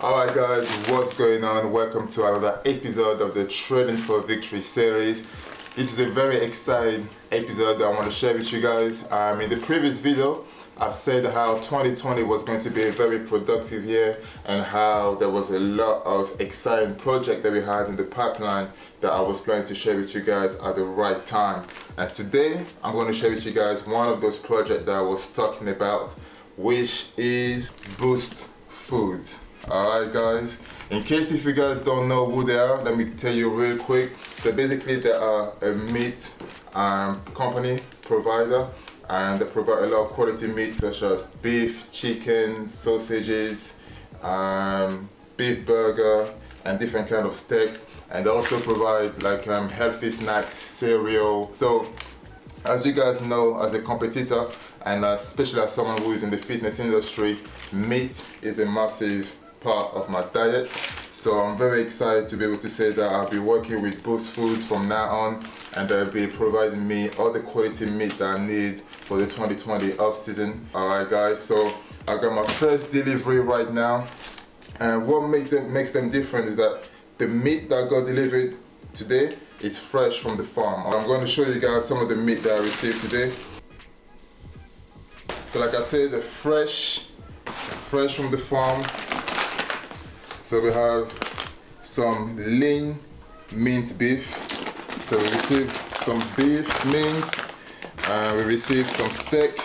Alright guys, what's going on? Welcome to another episode of the Trading for Victory series. This is a very exciting episode that I want to share with you guys. In the previous video, I've said how 2020 was going to be a very productive year and how there was a lot of exciting projects that we had in the pipeline that I was planning to share with you guys at the right time. And today, I'm going to share with you guys one of those projects that I was talking about, which is Boostfoods. Alright guys, in case if you guys don't know who they are, let me tell you real quick. So basically they are a meat company provider, and they provide a lot of quality meat such as beef, chicken, sausages, beef burger and different kind of steaks, and they also provide like healthy snacks, cereal. So as you guys know, as a competitor and especially as someone who is in the fitness industry, meat is a massive part of my diet. So I'm very excited to be able to say that I'll be working with Boostfoods from now on, and they'll be providing me all the quality meat that I need for the 2020 off season. Alright guys, so I got my first delivery right now, and what makes them different is that the meat that got delivered today is fresh from the farm. I'm going to show you guys some of the meat that I received today. So like I said, they're fresh from the farm. So we have some lean minced beef. So we received some beef mince, and we received some steak.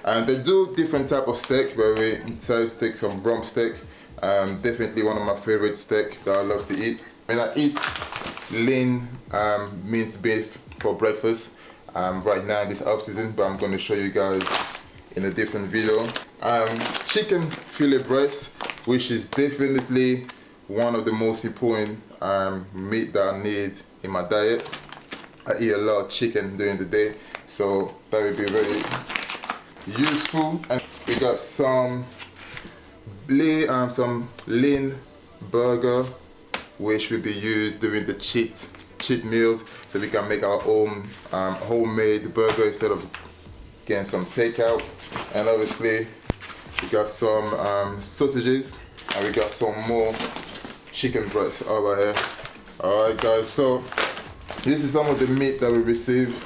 And they do different type of steak, where we decided to take some rump steak. Definitely one of my favorite steak that I love to eat. I eat lean minced beef for breakfast right now in this off season, but I'm going to show you guys in a different video. Chicken fillet breast, which is definitely one of the most important meat that I need in my diet. I eat a lot of chicken during the day, so that will be very useful. And we got some lean burger, which will be used during the cheat meals, so we can make our own homemade burger instead of getting some takeout. And obviously we got some sausages, and we got some more chicken breast over here. Alright guys, so this is some of the meat that we received,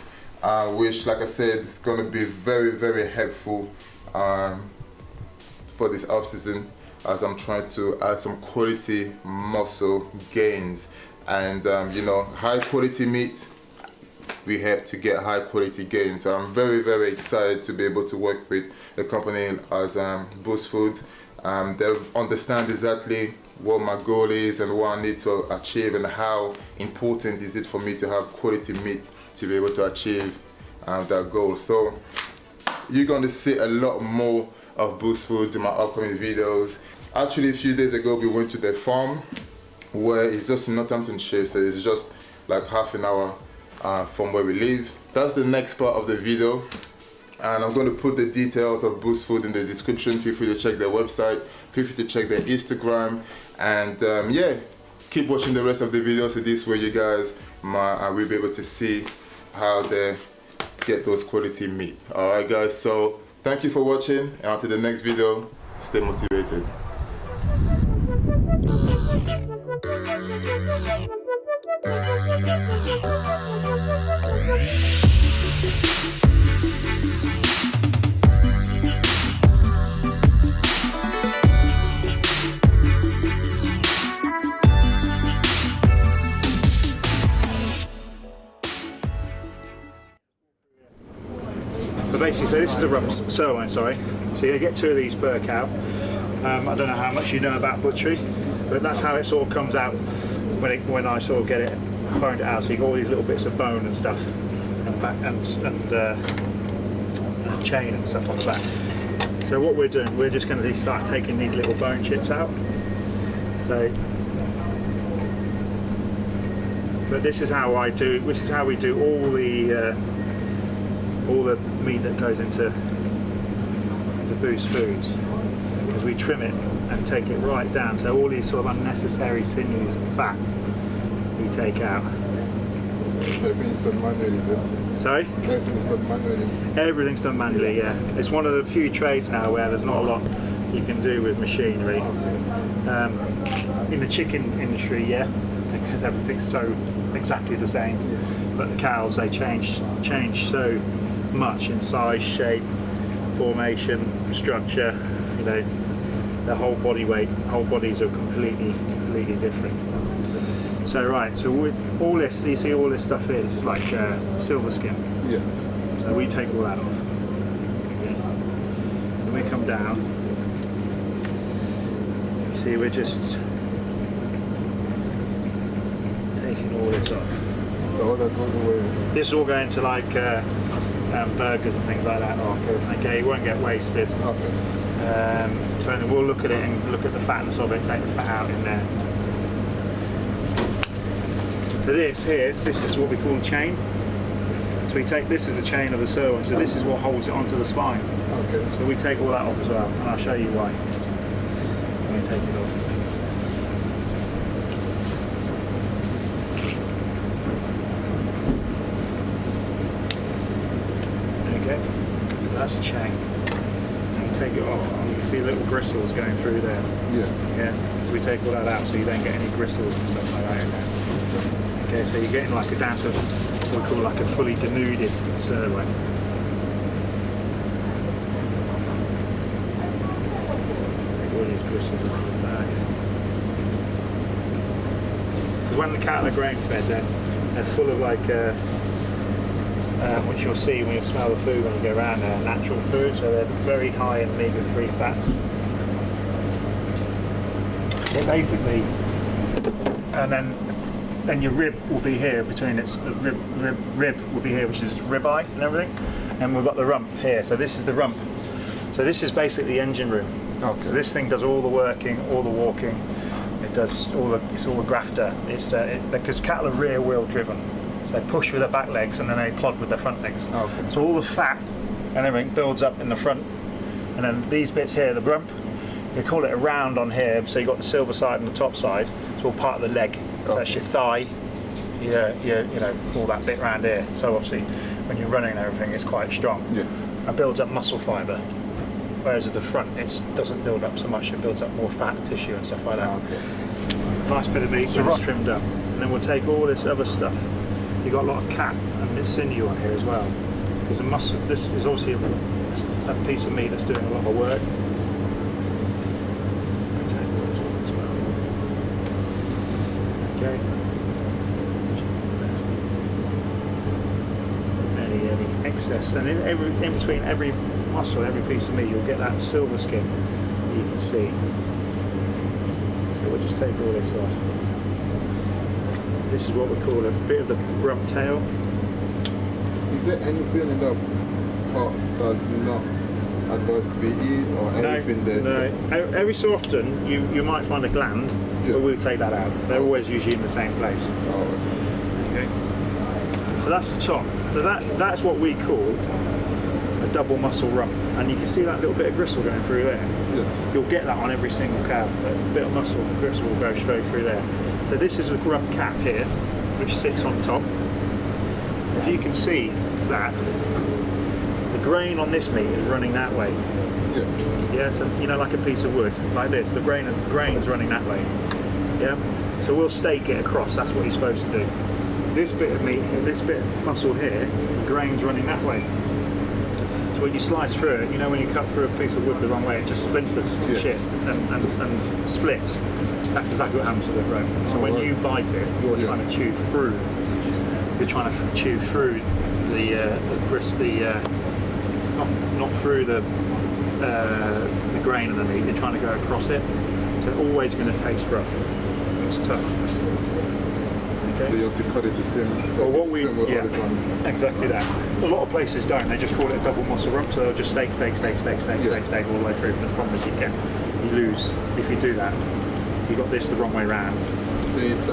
which like I said is going to be very helpful for this off season, as I'm trying to add some quality muscle gains. And you know, high quality meat, we have to get high quality gains. So I'm very excited to be able to work with a company as Boostfoods. They understand exactly what my goal is and what I need to achieve, and how important is it for me to have quality meat to be able to achieve that goal. So you're going to see a lot more of Boostfoods in my upcoming videos. Actually, a few days ago we went to their farm, where it's just in Northamptonshire, so it's just like half an hour from where we live. That's the next part of the video, and I'm going to put the details of Boostfoods in the description. Feel free to check their website, feel free to check their Instagram, and yeah, keep watching the rest of the video, so this way you guys will be able to see how they get those quality meat. Alright guys, so thank you for watching, and until the next video, stay motivated. So basically, so this is a rump sirloin, sorry. So you get two of these per cow. I don't know how much you know about butchery, but that's how it sort of comes out when I sort of get it boned out. So you got all these little bits of bone and stuff, and back and chain and stuff on the back. So what we're doing, we're just going to start taking these little bone chips out. So, but this is how I do. This is how we do all the meat that goes into Boostfoods, because we trim it and take it right down. So all these sort of unnecessary sinews and fat we take out. Everything's done manually then? Sorry? Everything's done manually? Everything's done manually, yeah. It's one of the few trades now where there's not a lot you can do with machinery. In the chicken industry, yeah, because everything's so exactly the same. But the cows, they change so much in size, shape, formation, structure. You know, their whole body weight, whole bodies are completely different. So right, so with all this, you see all this stuff here, it's like silver skin. Yeah. So we take all that off. Okay. So we come down. You see, we're just taking all this off. So all that goes away. This is all going to like burgers and things like that. Oh, okay. Okay, it won't get wasted. Okay. So then we'll look at it and look at the fatness of it, take the fat out in there. So this is what we call the chain. So we take, this is the chain of the sirloin, so this is what holds it onto the spine. Okay. So we take all that off as well, and I'll show you why. Let me take it off. Okay, so that's a chain. And you take it off, and you can see little bristles going through there. Yeah. Yeah, so we take all that out so you don't get any bristles and stuff like that in there. Okay, so you're getting like a down to what we call like a fully denuded sirloin. All these bristles off the back. Because when the cattle are grain fed, they're full of like, which you'll see when you smell the food when you go around there, natural food, so they're very high in omega-3 fats. So basically, and then your rib will be here between its the rib will be here, which is its rib eye and everything, and we've got the rump here. So this is the rump. So this is basically the engine room. Okay. So this thing does all the working, all the walking. It does all the grafter. It's because cattle are rear wheel driven. So they push with their back legs and then they plod with their front legs. Okay. So all the fat and everything builds up in the front, and then these bits here, the rump. We call it a round on here, so you've got the silver side and the top side. It's all part of the leg. So that's your thigh, you know, all that bit round here. So obviously, when you're running and everything, it's quite strong. Yeah. It builds up muscle fibre. Whereas at the front, it doesn't build up so much. It builds up more fat tissue and stuff like that. Okay. Nice bit of meat when it's trimmed up. And then we'll take all this other stuff. You've got a lot of cat and this sinew on here as well. Because the muscle, this is obviously a piece of meat that's doing a lot of work. Okay. Any excess, and in between every muscle, every piece of meat, you'll get that silver skin. You can see. So we'll just take all this off. This is what we call a bit of the rump tail. Is there anything in that part that's not advised to be eaten, or everything there's? No. Every so often you might find a gland, but we'll take that out. They're always usually in the same place. Oh. Okay. So that's the top. So that's what we call a double muscle rump, and you can see that little bit of gristle going through there. Yes. You'll get that on every single cow. A bit of muscle and gristle will go straight through there. So this is a rump cap here, which sits on top. If you can see that, the grain on this meat is running that way. Yeah. Yeah, so you know, like a piece of wood, like this. The grain's running that way. Yeah. So we'll stake it across. That's what you're supposed to do. This bit of meat, this bit of muscle here, the grain's running that way. So when you slice through it, you know, when you cut through a piece of wood the wrong way, it just splinters and shit and splits. That's exactly what happens to the grain. So when you bite it, you're trying to chew through. You're trying to chew through not through the grain of the meat. You're trying to go across it. So it's always going to taste rough. It's tough. Okay. So you have to cut it the same. Well, all the time. Exactly that. A lot of places don't. They just call it a double muscle rump, so they'll just stake all the way through. But the problem is you lose if you do that. You got this the wrong way round. So is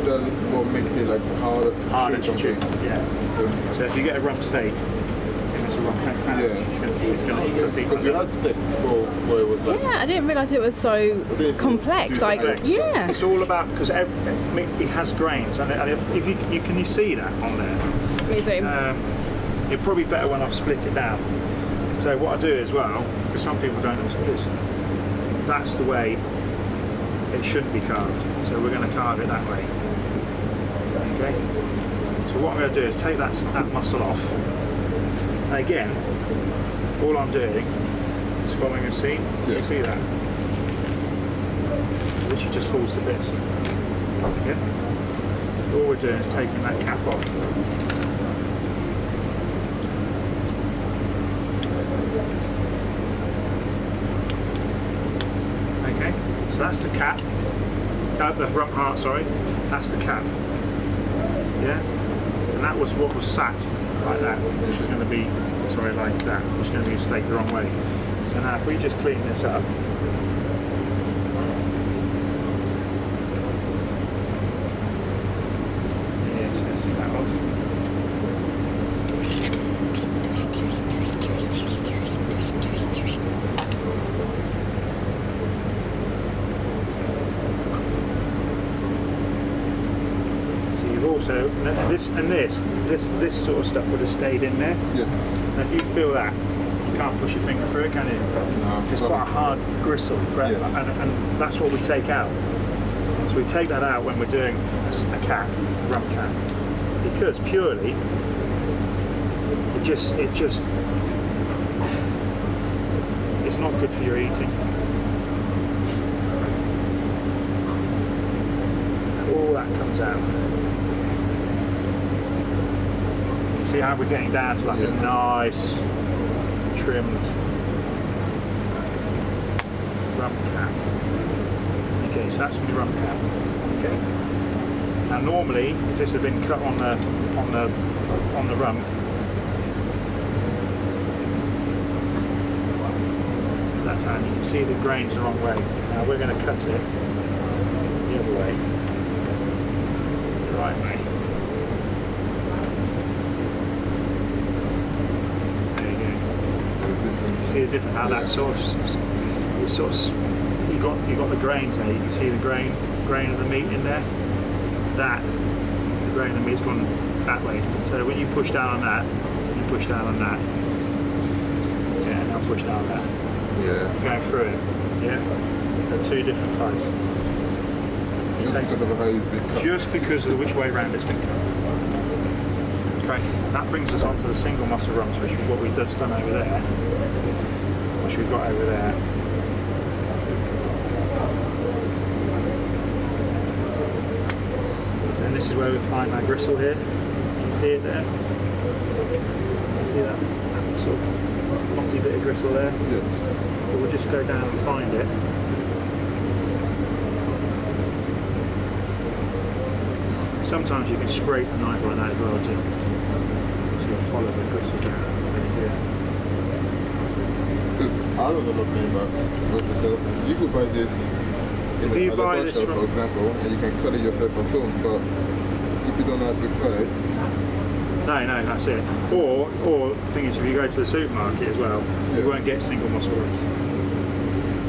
that what makes it like harder to chew? Yeah. So if you get a rump steak, it's a rump steak. It's going to see. Because we had steak before where it was like. Yeah, I didn't realise it was so complex. Yeah. It's all about, because it has grains, and if you see that on there. Me too. It's probably better when I've split it down. So what I do as well, because some people don't know this, that's the way it shouldn't be carved. So we're going to carve it that way. Okay. So what I'm going to do is take that muscle off. And again, all I'm doing is following a seam. Yeah. You see that? Which just falls to bits. Yeah. All we're doing is taking that cap off. Okay, so that's the cap. The rump heart, sorry. That's the cap. Yeah? And that was what was sat like that, which was going to be, sorry, like that, which is going to be staked the wrong way. So now if we just clean this up. Also, this sort of stuff would have stayed in there. Yes. And if you feel that, you can't push your finger through it, can you? No, it's quite a hard gristle, right? Yes. And that's what we take out. So we take that out when we're doing a cap, a rump cap, because purely it just it's not good for your eating. All that comes out. See how we're getting down to like a nice trimmed rump cap. Okay, so that's the rump cap. Okay. Now normally, if this had been cut on the rump, that's how you can see the grain's the wrong way. Now we're going to cut it the other way, the right way. See the different how that sort of you got the grains there. You can see the grain of the meat in there. The grain of the meat's gone that way. So when you push down on that, you push down on that. Yeah, now push down on that. Yeah. You're going through it. Yeah. They're two different types. Just because of which way round it's been cut. Okay. That brings us on to the single muscle rumps, which is what we've just done over there. Which we've got over there. And this is where we find that gristle here. You can see it there. You see that sort of knotty bit of gristle there? Yeah. But we'll just go down and find it. Sometimes you can scrape the knife like that as well too. So you follow the gristle down. Yeah. I don't know nothing about yourself. You could buy this if you buy this shop, for example, and you can cut it yourself at home, but if you don't know how to cut it... No, that's it. Or the thing is, if you go to the supermarket as well, you won't get single muscle rumps.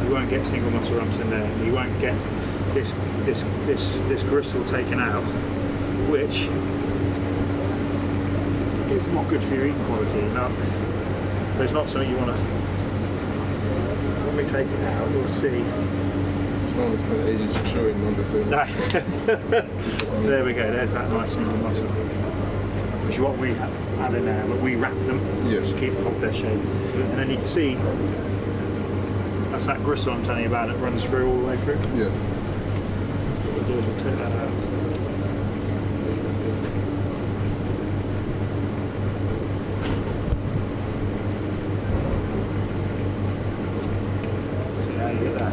You won't get single muscle rumps in there. You won't get this gristle taken out, which is not good for your eating quality. No, but it's not something you want to... When we take it out, you'll see. It's not ages showing on the film. No. There we go. There's that nice single muscle, which is what we have in there. But we wrap them to keep hold their shape, and then you can see that's that gristle I'm telling you about. It runs through all the way through. Yeah. What we'll do is we'll take that out. See how you get that.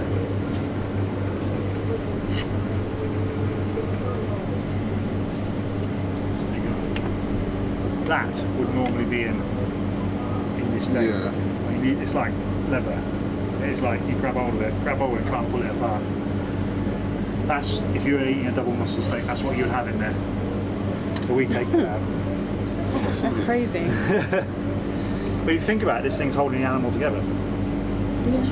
That would normally be in this state. Yeah. I mean, it's like leather. It's like you grab hold of it, try and pull it apart. That's, if you were eating a double muscle steak, that's what you would have in there. So we take that out. That's crazy. But you think about it, this thing's holding the animal together. Yeah.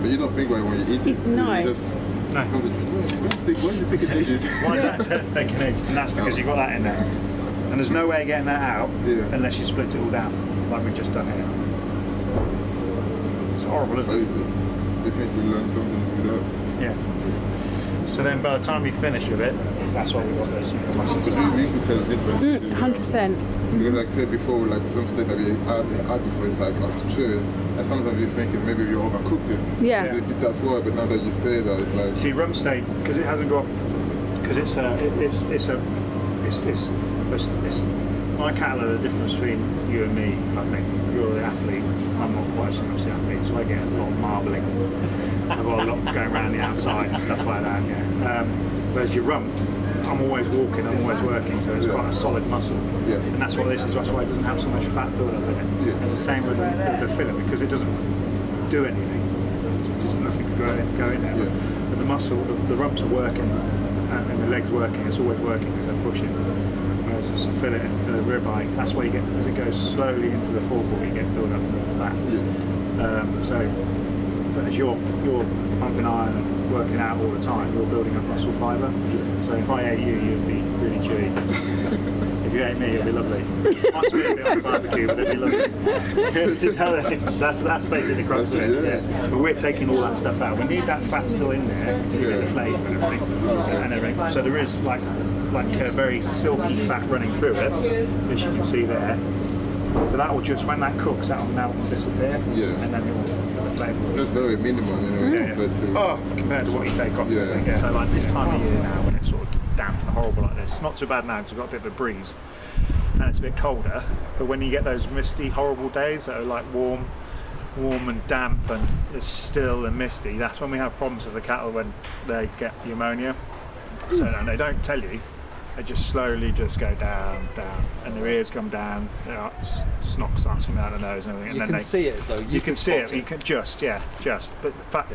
But you don't think about it when you eat it. No. You just... No. Why is it taking ages? Why is that taking ages? And that's because you've got that in there. And there's no way of getting that out unless you split it all down, like we've just done here. It's horrible, isn't it? Crazy. Definitely learn something with that. Yeah. So then by the time we finish with it, that's why we got those single muscles. Because we could tell the difference. 100%. Because like I said before, like some steak that we had before, it's like true. And sometimes you're thinking maybe you overcooked it. Yeah. That's why, but now that you say that, it's like... See, rump steak, because it hasn't got, because it's my cattle are the difference between you and me, I think. You're the athlete, I'm not quite so much the athlete, so I get a lot of marbling. I've got a lot going around the outside and stuff like that, yeah. Whereas your rump, I'm always walking, I'm always working, so it's quite a solid muscle. Yeah. And that's what this is, that's why it doesn't have so much fat build up in it. Yeah. It's the same with the fillet, because it doesn't do anything. It's just nothing to go in there. Yeah. But the muscle, the rumps are working, and the legs working, it's always working because they're pushing. Whereas the fillet and the ribeye, that's why you get, as it goes slowly into the forefoot, you get build up more fat. Yeah. But as you're pumping iron and working out all the time, you're building up muscle fibre. So if I ate you, you'd be really chewy. If you ate me, it'd be lovely. Might be a bit on the barbecue, but it'd be lovely. That's basically the crux of it. Yeah. But we're taking all that stuff out. We need that fat still in there to get the flavour and everything. So there is like a very silky fat running through it, as you can see there. But that will just, when that cooks, that will melt and disappear. Yeah. And then it will get the flavour. That's very minimal, Compared to what you take off. Yeah. So like this time of year now, when it's sort of damp and horrible like this, it's not too bad now because we've got a bit of a breeze and it's a bit colder. But when you get those misty, horrible days that are like warm and damp and it's still and misty, that's when we have problems with the cattle when they get the pneumonia. So and they don't tell you. They just slowly just go down, and their ears come down, snot starts coming out of their nose and everything. You can see it though. You can see it. You can just. But the fact,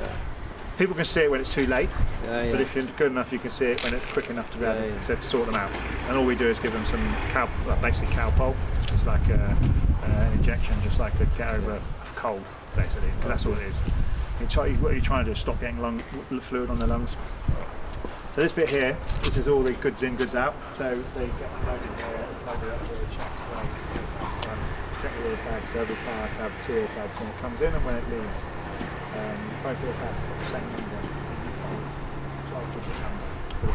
people can see it when it's too late. But if you're good enough, you can see it when it's quick enough to be able to sort them out. And all we do is give them some basically cowpole. It's like an injection, just like to get over a cold, basically, because that's all it is. What you're trying to do is stop getting fluid on the lungs. So this bit here, this is all the goods in, goods out. So they get loaded here, loaded up with a check check all the tags. So every car has to have 2 ear tags when it comes in and when it leaves. Both of the tags have the same number, 12-digit number. So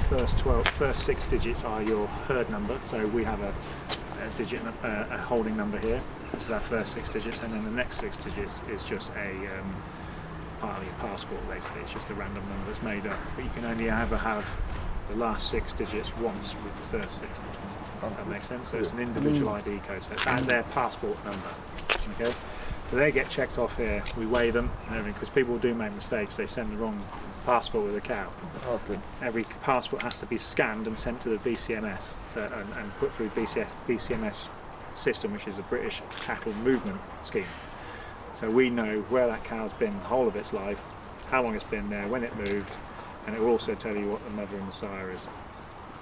the first 6 digits are your herd number. So we have a holding number here. This is our first 6 digits, and then the next 6 digits is just a part of your passport, basically. It's just a random number that's made up, but you can only ever have the last 6 digits once with the first 6 digits. If that makes sense. So it's an individual ID code, so it's their passport number. Okay, so they get checked off here. We weigh them and everything, because people do make mistakes. They send the wrong passport with a cow. Every passport has to be scanned and sent to the BCMS, and put through BCMS system, which is a British cattle movement scheme. So we know where that cow's been the whole of its life, how long it's been there, when it moved, and it will also tell you what the mother and the sire is.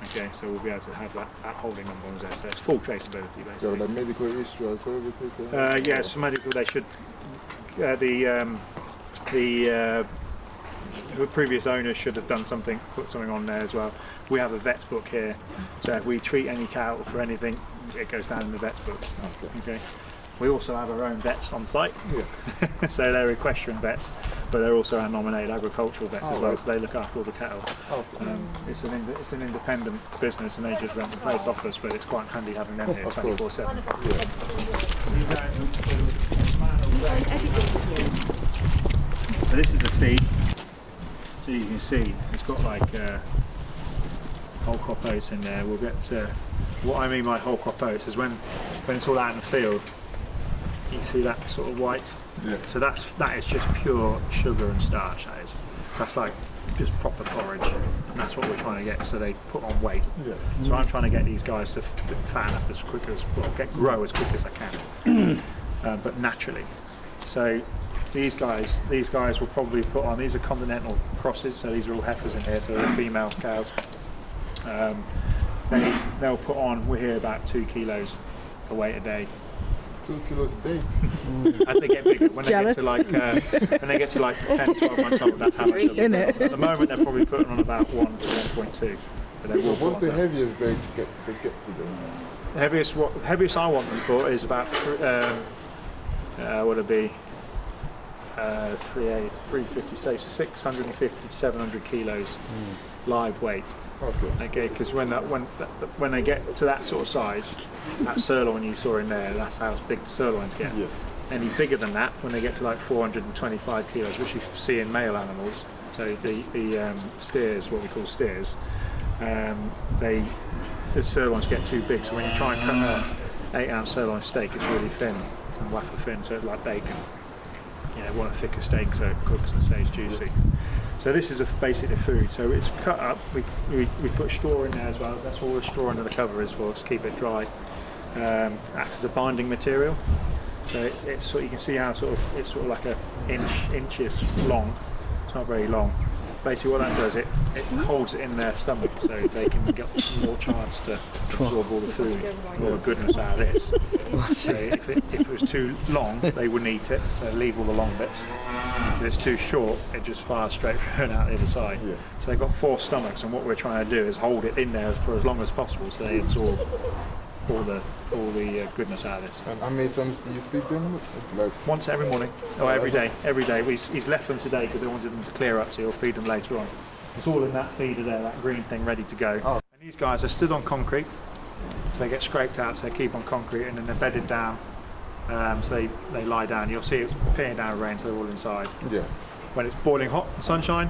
Okay, so we'll be able to have that holding number on there. So it's full traceability, basically. So the medical history as well, yes, for medical they should. The previous owners should have done something, put something on there as well. We have a vet's book here, so if we treat any cattle for anything, it goes down in the vet's book. Okay. We also have our own vets on site, so they're equestrian vets, but they're also our nominated agricultural vets as well, so they look after all the cattle. It's an independent business and they just rent the place off us, but it's quite handy having them here 24/7. So this is the feed, so you can see it's got like whole crop oats in there. We'll get to, what I mean by whole crop oats is when it's all out in the field, you see that sort of white. So that is just pure sugar and starch. That's like just proper porridge, and that's what we're trying to get. So they put on weight. So I'm trying to get these guys to fatten up as quick as grow as quick as I can, but naturally. So these guys will probably put on. These are continental crosses, so these are all heifers in here. So they're female cows. They'll put on. We're here about 2 kilos a weight a day. 2 kilos a day. As they get bigger, when they get to like 10, 12 months old, that's how much they'll be. At the moment, they're probably putting on about 1 to 1.2. But they will. What's the heaviest they get to them? The heaviest I want them for is about what would it be? 350, say 650 to 700 kilos live weight. Okay, because when they get to that sort of size, that sirloin you saw in there, that's how big the sirloins get. Yeah. Any bigger than that, when they get to like 425 kilos, which you see in male animals, so the steers, what we call steers, the sirloins get too big. So when you try and cut an 8-ounce sirloin steak, it's really thin and waffle thin, so it's like bacon. You know, want a thicker steak so it cooks and stays juicy. So this is basically the food. So it's cut up. We put straw in there as well. That's all the straw under the cover is for, to keep it dry. Acts as a binding material. So it's you can see how it's sort of like a inches long. It's not very long. Basically, what that does, it holds it in their stomach, so they can get more chance to absorb all the food, all the goodness out of this. So if it was too long, they wouldn't eat it. So leave all the long bits. If it's too short, it just fires straight through and out the other side. Yeah. So they've got 4 stomachs, and what we're trying to do is hold it in there for as long as possible, so they absorb all the goodness out of this. And how many times do you feed them? Like once every morning, or every day. Every day. He's left them today because they wanted them to clear up, so he'll feed them later on. It's all in that feeder there, that green thing, ready to go. Oh. And these guys are stood on concrete, so they get scraped out, so they keep on concrete, and then they're bedded down, so they lie down. You'll see it's peeing down rain, so they're all inside. Yeah. When it's boiling hot, sunshine,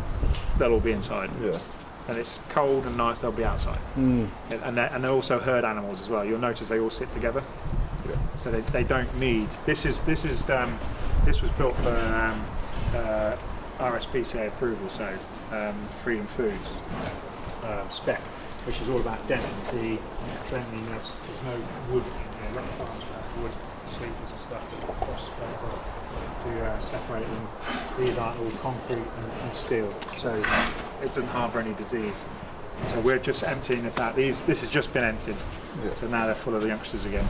they'll all be inside. Yeah. And it's cold and nice, they'll be outside. And they're also herd animals as well. You'll notice they all sit together. Yeah. So they don't need. This was built for RSPCA approval, so Freedom Foods spec, which is all about density, cleanliness. There's no wood in there. A lot of farms have wood sleepers and stuff to separate them. These aren't all concrete and steel, so it doesn't harbour any disease. So we're just emptying this out. This has just been emptied, so now they're full of the youngsters again.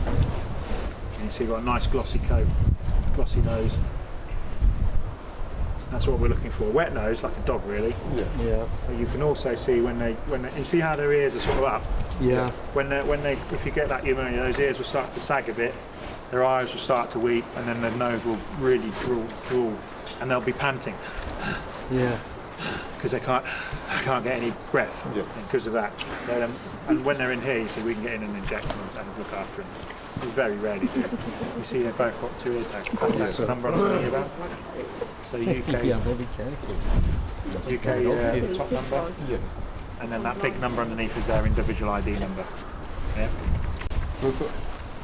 And you see we've got a nice glossy coat, glossy nose. That's what we're looking for. Wet nose, like a dog, really. Yeah. But you can also see when they you see how their ears are sort of up. Yeah. If you get that pneumonia, those ears will start to sag a bit. Their eyes will start to weep, and then their nose will really drool, and they'll be panting. Yeah. Because they can't get any breath because of that. And when they're in here, you see we can get in and inject them and look after them. We very rarely do. You see they've both got 2 ear tags. That's the number I'm talking about. So UK. Yeah, very careful. UK the top number. Yeah. And then that big number underneath is their individual ID number. Yeah. So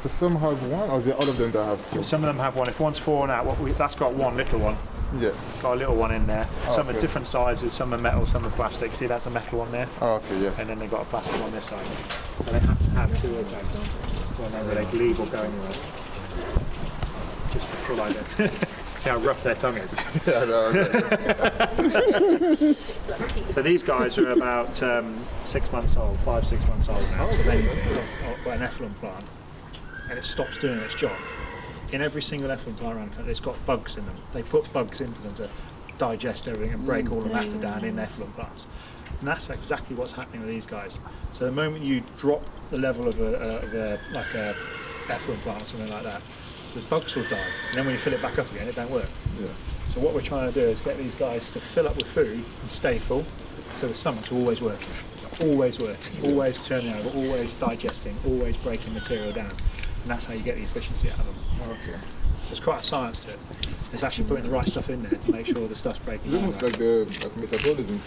some have one, or is it all of them that have 2? Some of them have one. If one's fallen out, that's got one little one. Yeah. Got a little one in there. Some are different sizes, some are metal, some are plastic. See, that's a metal one there. Oh, okay, yes. And then they've got a plastic one this side. So they have to have 2 ear tags on, whenever they leave or go anywhere. Just for full idea. See how rough their tongue is. So these guys are about 6 months old, 5-6 months old now. So they've got an effluent plant, and it stops doing its job. In every single effluent plant around, it's got bugs in them. They put bugs into them to digest everything and break all the matter down in effluent plants. And that's exactly what's happening with these guys. So the moment you drop the level of a effluent plant or something like that, the bugs will die. And then when you fill it back up again, it don't work. Yeah. So what we're trying to do is get these guys to fill up with food and stay full, so the stomach's always working. Always working, always turning over, always digesting, always breaking material down. And that's how you get the efficiency out of them. Okay. So there's quite a science to it. It's actually putting the right stuff in there to make sure the stuff's breaking down. It's almost like metabolism.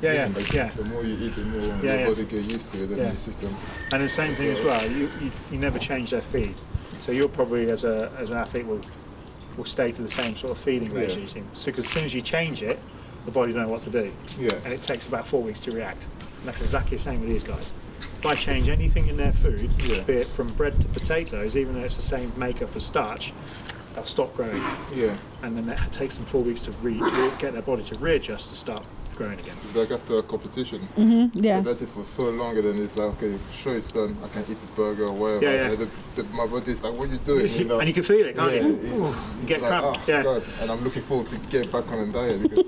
Yeah. The more you eat, the more your body gets used to it in the system. And the same thing as well, you never change their feed. So you'll probably, as an athlete, will stay to the same sort of feeding regime. So because as soon as you change it, the body don't know what to do. Yeah. And it takes about 4 weeks to react. And that's exactly the same with these guys. If I change anything in their food, be it from bread to potatoes, even though it's the same makeup as starch, they'll stop growing. Yeah. And then it takes them 4 weeks to get their body to readjust to start growing again. It's like after a competition. Yeah. You let it for so long, and then it's like, okay, sure, it's done. I can eat this burger or whatever. Yeah. My body's like, what are you doing? You know? And you can feel it, can't you? You get cramped. God. And I'm looking forward to getting back on a diet because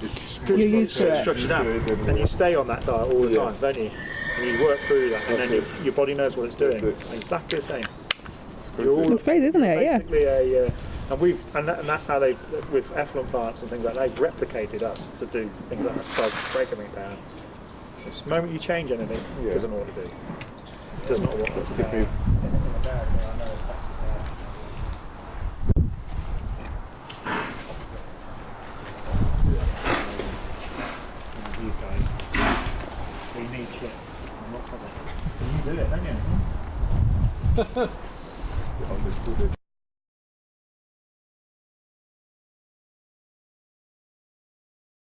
it's you're used to it. Structured out. And you stay on that diet all the time, don't you? And you work through that, and then your body knows what it's doing. Exactly the same. It's crazy, isn't it? Basically And that's how they, with effluent plants and things like that, they've replicated us to do things like that, try to break everything down. The moment you change anything, it doesn't know what to do. It does not know what to do. In America, I know these guys, we need shit. I'm not trouble. You do it, don't you?